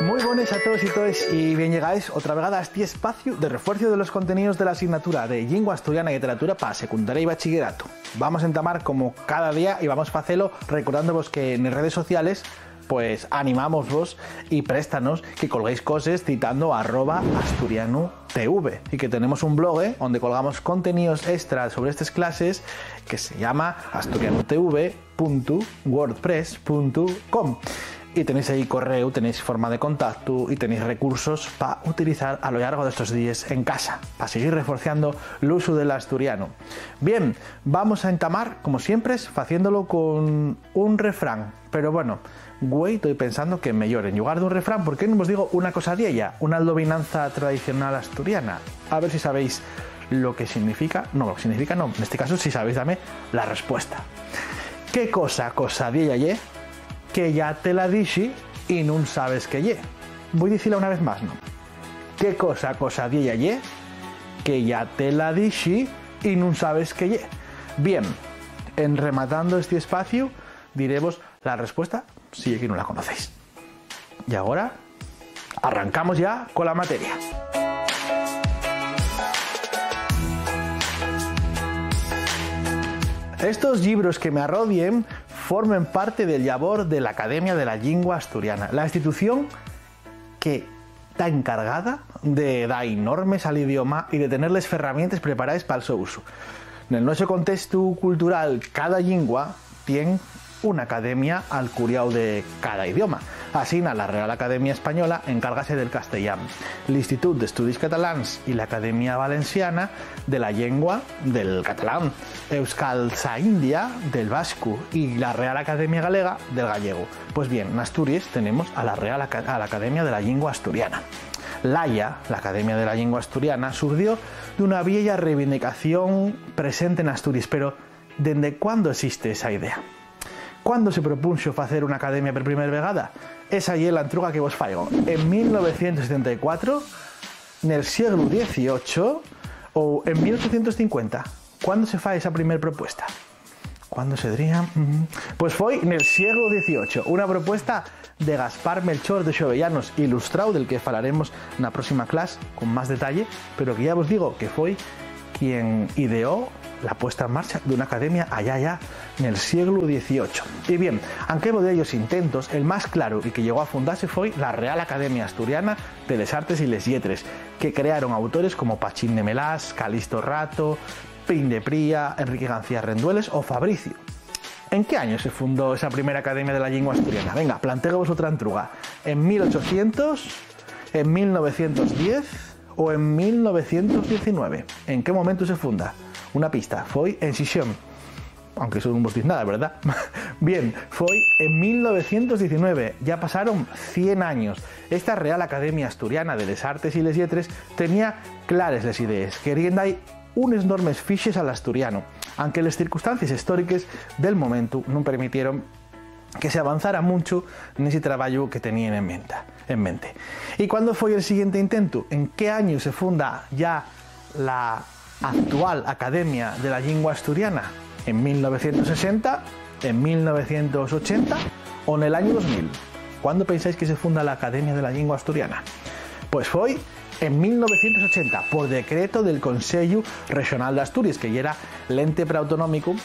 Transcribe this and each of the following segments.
Muy buenas a todos y todas y bien llegáis otra vez a este espacio de refuerzo de los contenidos de la asignatura de Lengua Asturiana y Literatura para secundaria y bachillerato. Vamos a entamar como cada día y vamos a hacerlo recordándoos que en las redes sociales pues animámosvos y préstanos que colguéis cosas citando @asturianotv y que tenemos un blog donde colgamos contenidos extras sobre estas clases que se llama asturianotv.wordpress.com. Y tenéis ahí correo, tenéis forma de contacto y tenéis recursos para utilizar a lo largo de estos días en casa, para seguir reforzando el uso del asturiano. Bien, vamos a entamar, como siempre, haciéndolo con un refrán. Pero bueno, güey, estoy pensando que mejor en lugar de un refrán, ¿por qué no os digo una cosa de ella? Una aldovinanza tradicional asturiana. A ver si sabéis lo que significa. No, lo que significa no. En este caso, si sabéis, dame la respuesta. ¿Qué cosa de ella ye? Que ya te la dixi y no sabes que ye. Voy a decirla una vez más, ¿no? ¿Qué cosa de ella ye? Que ya te la dixi y no sabes que ye. Bien, en rematando este espacio, diremos la respuesta si es que no la conocéis. Y ahora, arrancamos ya con la materia. Estos libros que me arrodien formen parte del labor de la Academia de la Lengua Asturiana, la institución que está encargada de dar normes al idioma y de tenerles herramientas preparadas para su uso. En nuestro contexto cultural, cada lengua tiene una academia al curiao de cada idioma. Así, la Real Academia Española encárgase del castellano, l'Institut d'Estudis Catalans y la Academia Valenciana de la lengua del catalán, Euskaltza India del vasco y la Real Academia Galega del gallego. Pues bien, en Asturias tenemos a la Academia de la Lengua Asturiana. L'AIA, la Academia de la Lengua Asturiana, surgió de una vieja reivindicación presente en Asturias, pero ¿desde cuándo existe esa idea? ¿Cuándo se propuso hacer una academia por primera vegada? Esa es la entruga que vos faigo. En 1974, en el siglo XVIII o en 1850. ¿Cuándo se fa esa primera propuesta? ¿Cuándo se diría? Pues fue en el siglo XVIII, una propuesta de Gaspar Melchor de Xovellanos, ilustrado, del que hablaremos en la próxima clase con más detalle, pero que ya os digo que fue quien ideó la puesta en marcha de una academia allá en el siglo XVIII. Y bien, aunque hubo de ellos intentos, el más claro y que llegó a fundarse fue la Real Academia Asturiana de les Artes y les Lletres, que crearon autores como Pachín de Melás, Calisto Rato, Pin de Pría, Enrique García Rendueles o Fabricio. ¿En qué año se fundó esa primera Academia de la Lengua Asturiana? Venga, planteemos otra entruga. ¿En 1800? ¿En 1910? ¿O en 1919? ¿En qué momento se funda? Una pista, fue en Sisión, aunque eso no vos dice nada, ¿verdad? Bien, fue en 1919, ya pasaron 100 años. Esta Real Academia Asturiana de les Artes y les Lletres tenía claras las ideas, querían dar unes normes fixes al asturiano, aunque las circunstancias históricas del momento no permitieron que se avanzara mucho en ese trabajo que tenían en mente. ¿Y cuándo fue el siguiente intento? ¿En qué año se funda ya la actual Academia de la Lengua Asturiana? ¿En 1960? ¿En 1980? ¿O en el año 2000? ¿Cuándo pensáis que se funda la Academia de la Lengua Asturiana? Pues fue en 1980, por decreto del Consello Regional de Asturias, que ya era l'ente preautonómico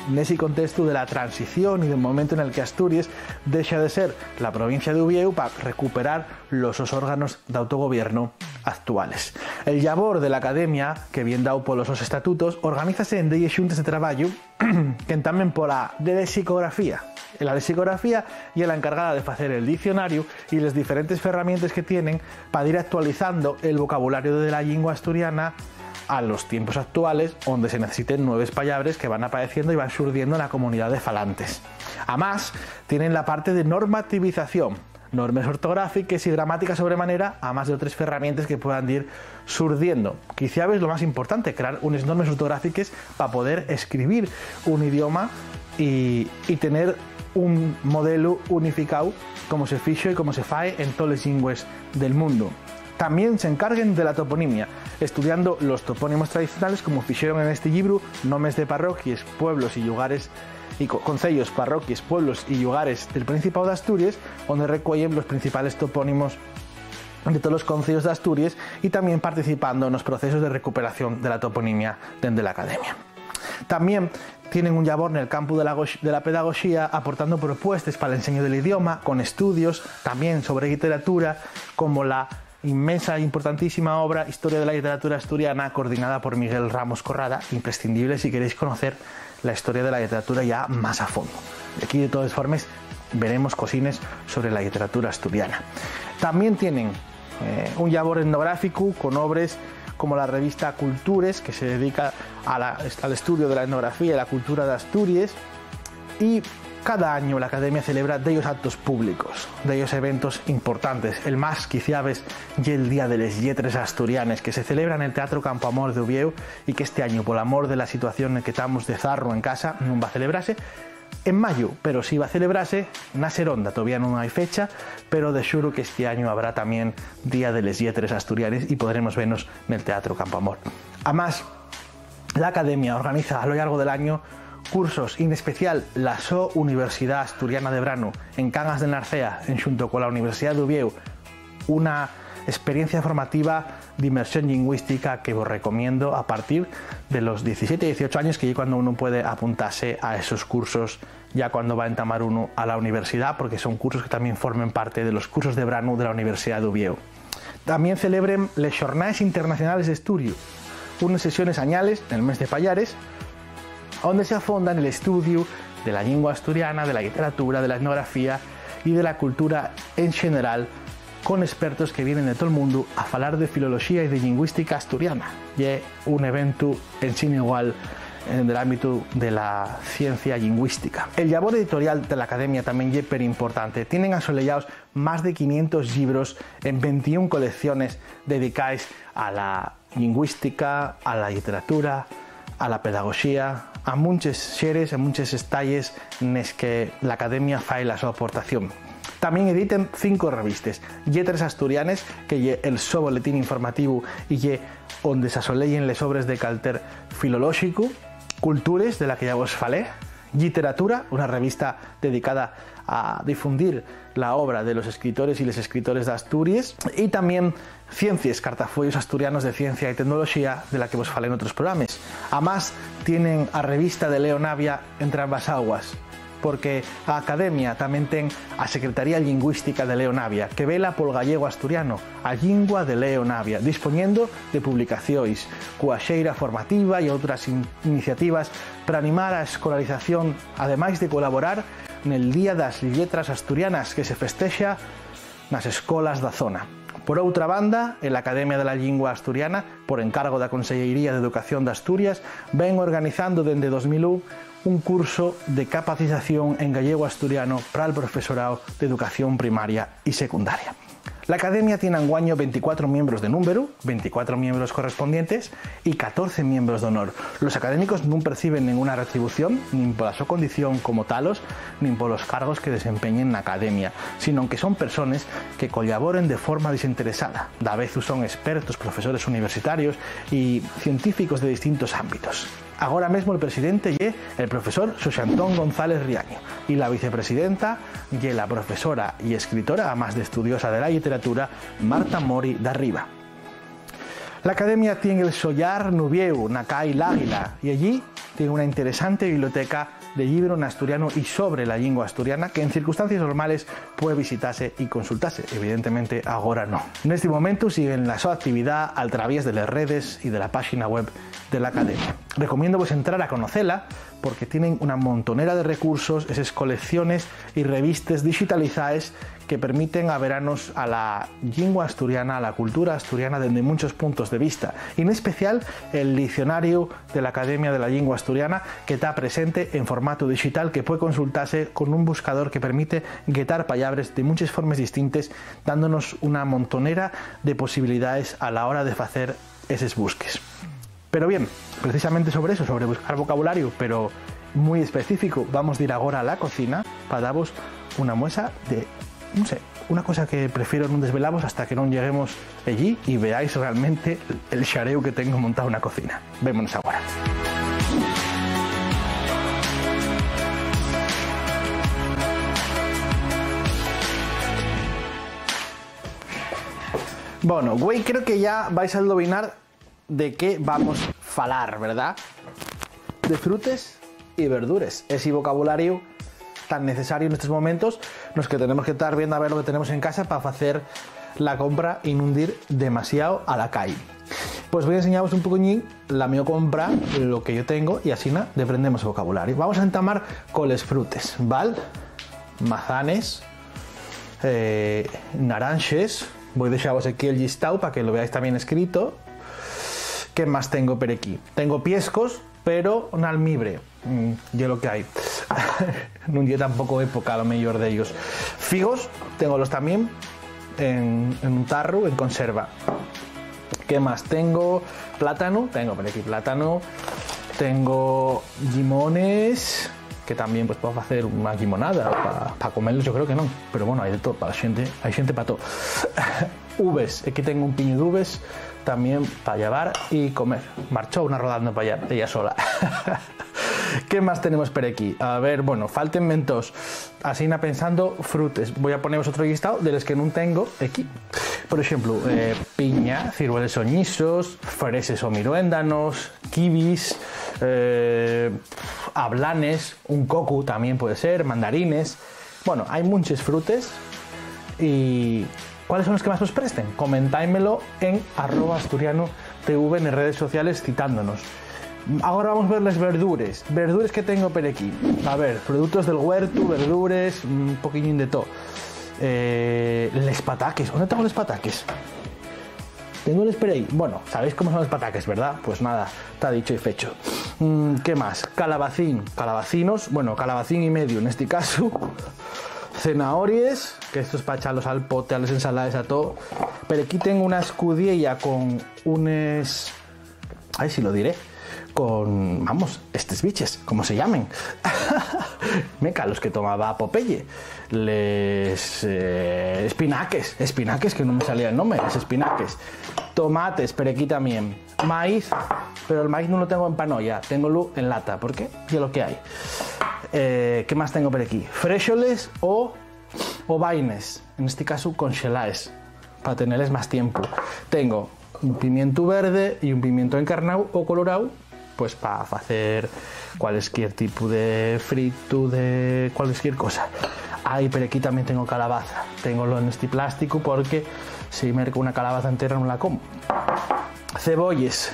en ese contexto de la transición y del momento en el que Asturias deja de ser la provincia de Uvieu para recuperar los órganos de autogobierno actuales. El labor de la Academia, que bien dado por los estatutos, organízase en 10 xuntas de trabajo que también por la de lexicografía. La lexicografía y la encargada de hacer el diccionario y las diferentes herramientas que tienen para ir actualizando el vocabulario de la lengua asturiana a los tiempos actuales, donde se necesiten nuevas palabras que van apareciendo y van surgiendo en la comunidad de falantes. Además, tienen la parte de normativización, normas ortográficas y gramática sobremanera, además de otras herramientas que puedan ir surgiendo. Quizá es lo más importante, crear unas normas ortográficas para poder escribir un idioma y tener un modelo unificado como se fixo y como se fae en todas las lenguas del mundo. También se encarguen de la toponimia, estudiando los topónimos tradicionales como fixeron en este libro, nombres de parroquias, pueblos y lugares y concellos, parroquias, pueblos y lugares del Principado de Asturias, donde recuellen los principales topónimos de todos los concellos de Asturias y también participando en los procesos de recuperación de la toponimia dentro de la Academia. También tienen un labor en el campo de la pedagogía, aportando propuestas para el enseño del idioma, con estudios también sobre literatura, como la inmensa e importantísima obra Historia de la literatura asturiana, coordinada por Miguel Ramos Corrada, imprescindible si queréis conocer la historia de la literatura ya más a fondo. Aquí, de todas formas, veremos cosines sobre la literatura asturiana. También tienen un labor etnográfico con obras como la revista Cultures, que se dedica al estudio de la etnografía y la cultura de Asturias, y cada año la Academia celebra de ellos actos públicos, de ellos eventos importantes. El más quiciaves y el Día de les Lletres Asturianes, que se celebra en el Teatro Campo Amor de Uvieu y que este año, por amor de la situación en que estamos de zarro en casa, no va a celebrarse en mayo, pero sí va a celebrarse na Seronda. Todavía no hay fecha, pero de xuro que este año habrá también Día de les Lletres Asturianes y podremos vernos en el Teatro Campo Amor. Además, la Academia organiza a lo largo del año cursos, y en especial la SO Universidad Asturiana de Brano en Cangas de Narcea, en junto con la Universidad de Uvieu, una experiencia formativa de inmersión lingüística que os recomiendo a partir de los 17 y 18 años, que es cuando uno puede apuntarse a esos cursos, ya cuando va a entamar uno a la universidad, porque son cursos que también formen parte de los cursos de Brano de la Universidad de Uvieu. También celebren les Jornades Internacionales de Estudio, unas sesiones anuales en el mes de Pallares, donde se afonda en el estudio de la lengua asturiana, de la literatura, de la etnografía y de la cultura en general, con expertos que vienen de todo el mundo a hablar de filología y de lingüística asturiana. Y es un evento en sin igual en el ámbito de la ciencia lingüística. El labor editorial de la Academia también es súper importante. Tienen asolellados más de 500 libros en 21 colecciones dedicadas a la lingüística, a la literatura, a la pedagogía, a muchos seres, a muchos estalles en los que la Academia fae la su aportación. También editen 5 revistas: Lletres Asturianes, que lle el so boletín informativo y lle donde se asoleyen les obres de calter filológico; Cultures, de la que ya vos falé; Literatura, una revista dedicada a difundir la obra de los escritores y les escritores de Asturias; y también Ciencias, cartafollos asturianos de ciencia y tecnología, de la que vos falé en otros programas. Además, tienen a revista de Leo Navia Entre ambas aguas, porque a Academia tamén ten a Secretaría Lingüística de Leo Navia, que vela polo gallego asturiano, a lingua de Leo Navia, dispoñendo de publicacións, coa xeira formativa e outras iniciativas para animar a escolarización, ademais de colaborar nel Día das Letras Asturianas, que se festexa nas escolas da zona. Por outra banda, a Academia de la Lingua Asturiana, por encargo da Consellería de Educación de Asturias, ven organizando dende 2001 un curso de capacitación en gallego asturiano para el profesorado de educación primaria y secundaria. La Academia tiene anguaño 24 miembros de número, 24 miembros correspondientes y 14 miembros de honor. Los académicos no perciben ninguna retribución, ni por su condición como talos, ni por los cargos que desempeñen en la Academia, sino que son personas que colaboren de forma desinteresada. A veces son expertos, profesores universitarios y científicos de distintos ámbitos. Ahora mismo el presidente es el profesor Xosé Antón González Riaño y la vicepresidenta es la profesora y escritora, además de estudiosa de la literatura, Marta Mori da Riva. La Academia tiene el Sollar Nubieu, Nacay L'Águila, y allí tiene una interesante biblioteca de libros en asturiano y sobre la lengua asturiana que en circunstancias normales puede visitarse y consultarse. Evidentemente ahora no. En este momento siguen la su actividad a través de las redes y de la página web de la Academia. Recomiendo pues entrar a conocerla porque tienen una montonera de recursos, esas colecciones y revistas digitalizadas que permiten a veranos a la lengua asturiana, a la cultura asturiana desde muchos puntos de vista. Y en especial el diccionario de la Academia de la Lengua Asturiana, que está presente en formato digital, que puede consultarse con un buscador que permite guetar palabras de muchas formas distintas, dándonos una montonera de posibilidades a la hora de hacer esos busques. Pero bien, precisamente sobre eso, sobre buscar vocabulario, pero muy específico, vamos a ir ahora a la cocina para daros una muestra de, no sé, una cosa que prefiero no desvelamos hasta que no lleguemos allí y veáis realmente el xareu que tengo montado en la cocina. Vémonos ahora. Bueno, güey, creo que ya vais a adobinar de qué vamos a falar, ¿verdad? De frutas y verduras. Ese vocabulario tan necesario en estos momentos, los que tenemos que estar viendo a ver lo que tenemos en casa para hacer la compra y no ir demasiado a la calle. Pues voy a enseñaros un poquillín la mi compra, lo que yo tengo, y así aprendemos el vocabulario. Vamos a entamar con las frutas, ¿vale? Mazanes, naranjes. Voy a dejaros aquí el listado para que lo veáis también escrito. ¿Qué más tengo por aquí? Tengo piescos, pero un almibre. Yo lo que hay. No hay tampoco época a lo mejor de ellos. Figos, tengo los también en un tarro, en conserva. ¿Qué más? Tengo plátano, tengo por aquí plátano. Tengo limones, que también pues puedo hacer una limonada para comerlos, yo creo que no, pero bueno, hay de todo, para la gente, hay gente para todo. Uves, aquí tengo un piño de uves también para llevar y comer. Marchó una rodando para allá, ella sola. ¿Qué más tenemos por aquí? A ver, bueno, falten mentos. Así pensando, frutas. Voy a poneros otro listado de los que no tengo aquí. Por ejemplo, piña, ciruelos o ñisos, freses o miruéndanos, kiwis, ablanes, un coco también puede ser, mandarines. Bueno, hay muchas frutas. ¿Y cuáles son los que más os presten? Comentáimelo en @asturianotv en redes sociales citándonos. Ahora vamos a ver las verduras. Verduras que tengo por aquí. A ver, productos del huerto, verduras, un poquillín de todo. Les pataques. ¿Dónde tengo los pataques? Tengo el spray. Bueno, sabéis cómo son los pataques, ¿verdad? Pues nada, está dicho y fecho. ¿Qué más? Calabacín. Calabacinos. Bueno, calabacín y medio en este caso. Cenahorias, que esto es para echarlos al pote, a las ensaladas, a todo. Pero aquí tengo una escudilla con unos... Ay, si lo diré. Con, vamos, estos biches, como se llamen. Meca, los que tomaba Popeye. Les espinaques, que no me salía el nombre, los espinaques. Tomates, pero aquí también. Maíz, pero el maíz no lo tengo en panolla, tengo en lata. ¿Por qué? Ya lo que hay. ¿Qué más tengo por aquí? Fréjoles o vaines, en este caso congelaes, para tenerles más tiempo. Tengo un pimiento verde y un pimiento encarnado o colorado, pues para hacer cualquier tipo de frito, de cualquier cosa. Ahí, pero aquí también tengo calabaza. Tengo en este plástico porque si merco una calabaza entera no la como. Cebolles,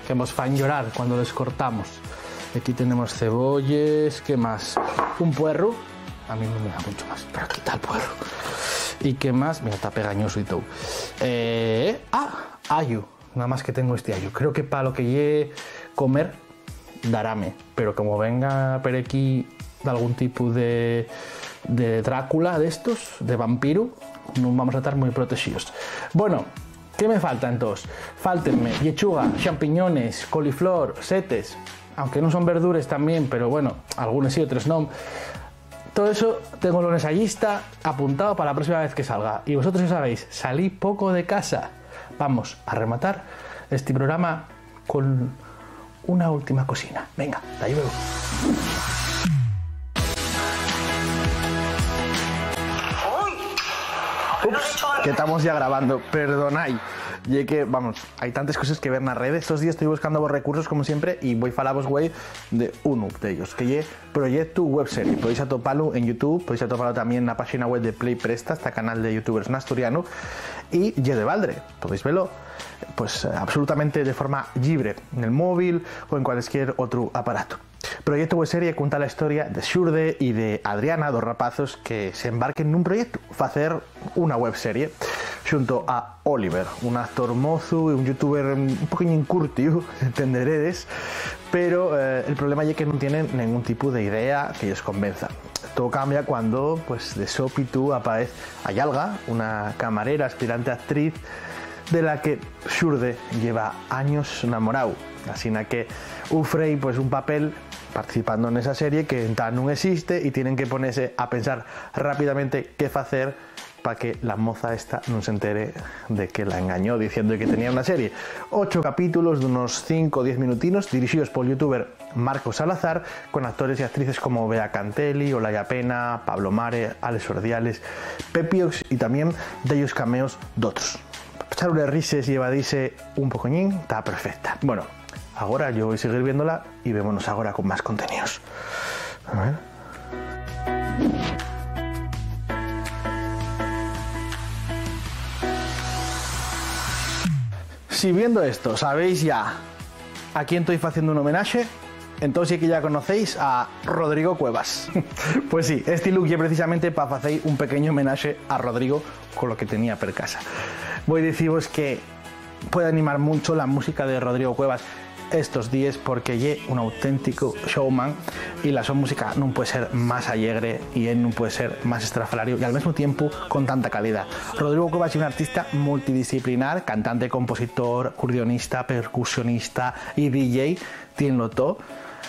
que nos fan llorar cuando les cortamos. Aquí tenemos cebolles, ¿qué más? Un puerro, a mí no me da mucho más, pero aquí está el puerro. ¿Y qué más? Mira, está pegañoso y todo. Ayu, nada más que tengo este ayu. Creo que para lo que llegue comer, daráme. Pero como venga por aquí de algún tipo de Drácula de estos, de vampiro, no vamos a estar muy protegidos. Bueno, ¿qué me falta entonces? Fáltenme lechuga, champiñones, coliflor, setes, aunque no son verduras también, pero bueno, algunos sí, otros no. Todo eso tengo en esa lista apuntado para la próxima vez que salga. Y vosotros ya sabéis, salí poco de casa. Vamos a rematar este programa con una última cocina. Venga, hasta luego. Ups, que estamos ya grabando, perdonad. Y que, vamos, hay tantas cosas que ver en las redes. Estos días estoy buscando vos recursos, como siempre, y voy a falaros, güey, de uno de ellos, que es Proyecto Webserie. Podéis atoparlo en YouTube, podéis atoparlo también en la página web de Play Presta, este canal de youtubers en asturiano, y de Valdre. Podéis verlo, pues, absolutamente de forma libre, en el móvil o en cualquier otro aparato. Proyecto Webserie cuenta la historia de Xurde y de Adriana, dos rapazos que se embarquen en un proyecto, hacer una webserie, junto a Oliver, un actor mozo y un youtuber un poquillo incurtido, entenderéis, pero el problema es que no tienen ningún tipo de idea que les convenza. Todo cambia cuando, pues, de sópitu aparece Ayalga, una camarera, aspirante actriz, de la que Xurde lleva años enamorado, así que ufrei pues un papel participando en esa serie que no existe y tienen que ponerse a pensar rápidamente qué hacer para que la moza esta no se entere de que la engañó diciendo que tenía una serie. 8 capítulos de unos 5 o 10 minutinos dirigidos por el youtuber Marco Salazar, con actores y actrices como Bea Cantelli, Olaya Pena, Pablo Mare, Alex Ordiales, Pepiox y también de ellos cameos de otros. echar unas risas y evadirse un pocoñín, está perfecta. Bueno, ahora yo voy a seguir viéndola y vémonos ahora con más contenidos. A ver. Si viendo esto sabéis ya a quién estoy haciendo un homenaje, entonces sí que ya conocéis a Rodrigo Cuevas. Pues sí, este look es precisamente para hacer un pequeño homenaje a Rodrigo con lo que tenía per casa. Voy a deciros que puede animar mucho la música de Rodrigo Cuevas estos días porque es un auténtico showman y la su música no puede ser más alegre y él no puede ser más estrafalario y al mismo tiempo con tanta calidad. Rodrigo Cuevas es un artista multidisciplinar, cantante, compositor, acordeonista, percusionista y DJ, tiene todo.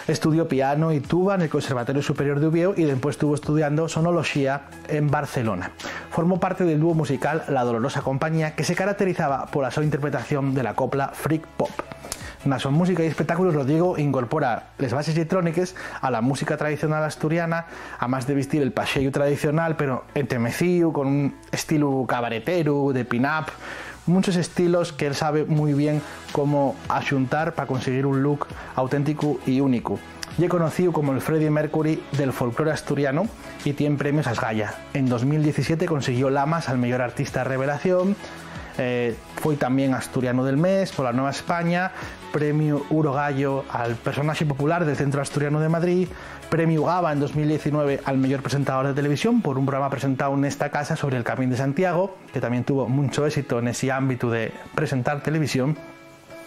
Estudió piano y tuba en el Conservatorio Superior de Oviedo y después estuvo estudiando sonología en Barcelona. Formó parte del dúo musical La Dolorosa Compañía, que se caracterizaba por la su interpretación de la copla freak pop. En la su música y espectáculos, Rodrigo incorpora las bases electrónicas a la música tradicional asturiana, a más de vestir el paseillo tradicional, pero entremecido, con un estilo cabaretero, de pin-up, muchos estilos que él sabe muy bien cómo ayuntar para conseguir un look auténtico y único. Y es conocido como el Freddie Mercury del folclore asturiano y tiene premios Asgaya. En 2017 consiguió Lamas al mejor artista revelación. Fue también Asturiano del Mes por la Nueva España, premio Urogallo al personaje popular del Centro Asturiano de Madrid, premio GABA en 2019 al mejor presentador de televisión por un programa presentado en esta casa sobre el Camino de Santiago, que también tuvo mucho éxito en ese ámbito de presentar televisión.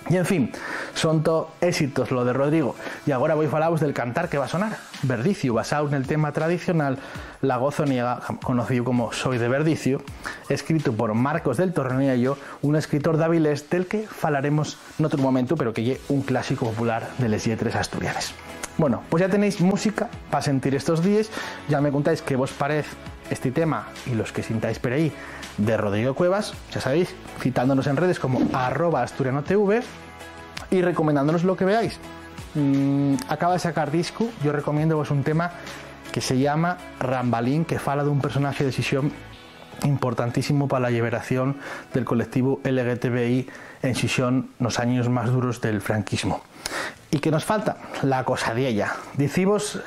Y en fin, son todos éxitos lo de Rodrigo. Y ahora voy a hablaros del cantar que va a sonar, Verdicio, basado en el tema tradicional La Gozoniega, conocido como Soy de Verdicio, escrito por Marcos del Tornillo, un escritor de Avilés del que falaremos en otro momento, pero que es un clásico popular de les lletres asturianes. Bueno, pues ya tenéis música para sentir estos días, ya me contáis qué vos parece este tema y los que sintáis por ahí de Rodrigo Cuevas, ya sabéis, citándonos en redes como @asturianotv y recomendándonos lo que veáis. Acaba de sacar disco, yo recomiendo pues un tema que se llama Rambalín, que fala de un personaje de Xisión importantísimo para la liberación del colectivo LGTBI en Xisión en los años más duros del franquismo. ¿Y qué nos falta? La cosadilla. Decimos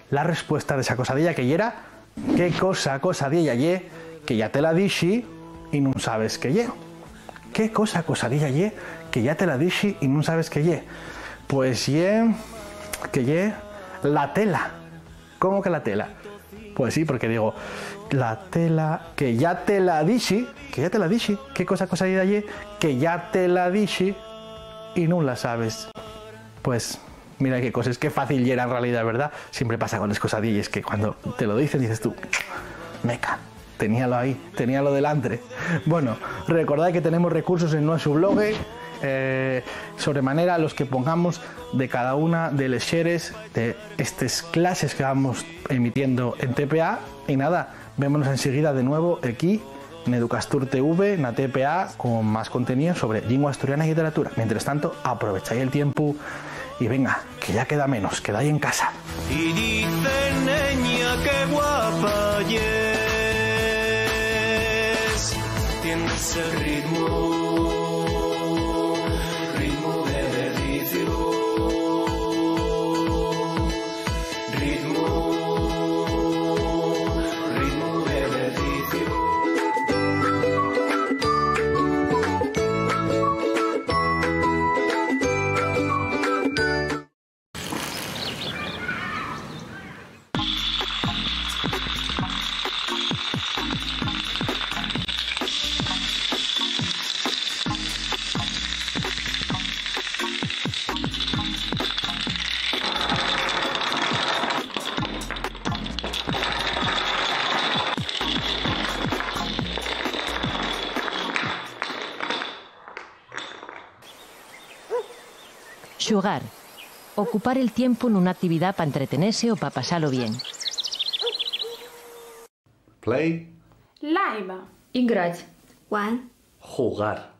la respuesta de esa cosadilla que era ¿qué cosadilla ye? Que ya te la dixi y no sabes que ye. ¿Qué cosadilla ye? Que ya te la dixi y no sabes que ye. Pues ye que ye la tela. ¿Cómo que la tela? Pues sí, porque digo la tela que ya te la dixi, que ya te la dixi. ¿Qué cosadilla ye? Que ya te la dixi y no la sabes. Pues mira qué cosas, qué fácil y era en realidad, ¿verdad? Siempre pasa con las cosadillas que cuando te lo dicen dices tú, meca, teníalo ahí, teníalo delante. Bueno, recordad que tenemos recursos en nuestro blog, sobremanera los que pongamos de cada una de las shares de estas clases que vamos emitiendo en TPA. Y nada, vémonos enseguida de nuevo aquí en Educastur TV, en la TPA, con más contenido sobre lengua asturiana y literatura. Mientras tanto, aprovecháis el tiempo y venga, que ya queda menos, quedáis en casa. Y dicen, niña, qué guapa yes. Tienes el ritmo de verdicio, ritmo de verdicio. Xugar. Ocupar el tiempo en una actividad para entretenerse o para pasarlo bien. Play. Live. Играть. One. Jugar.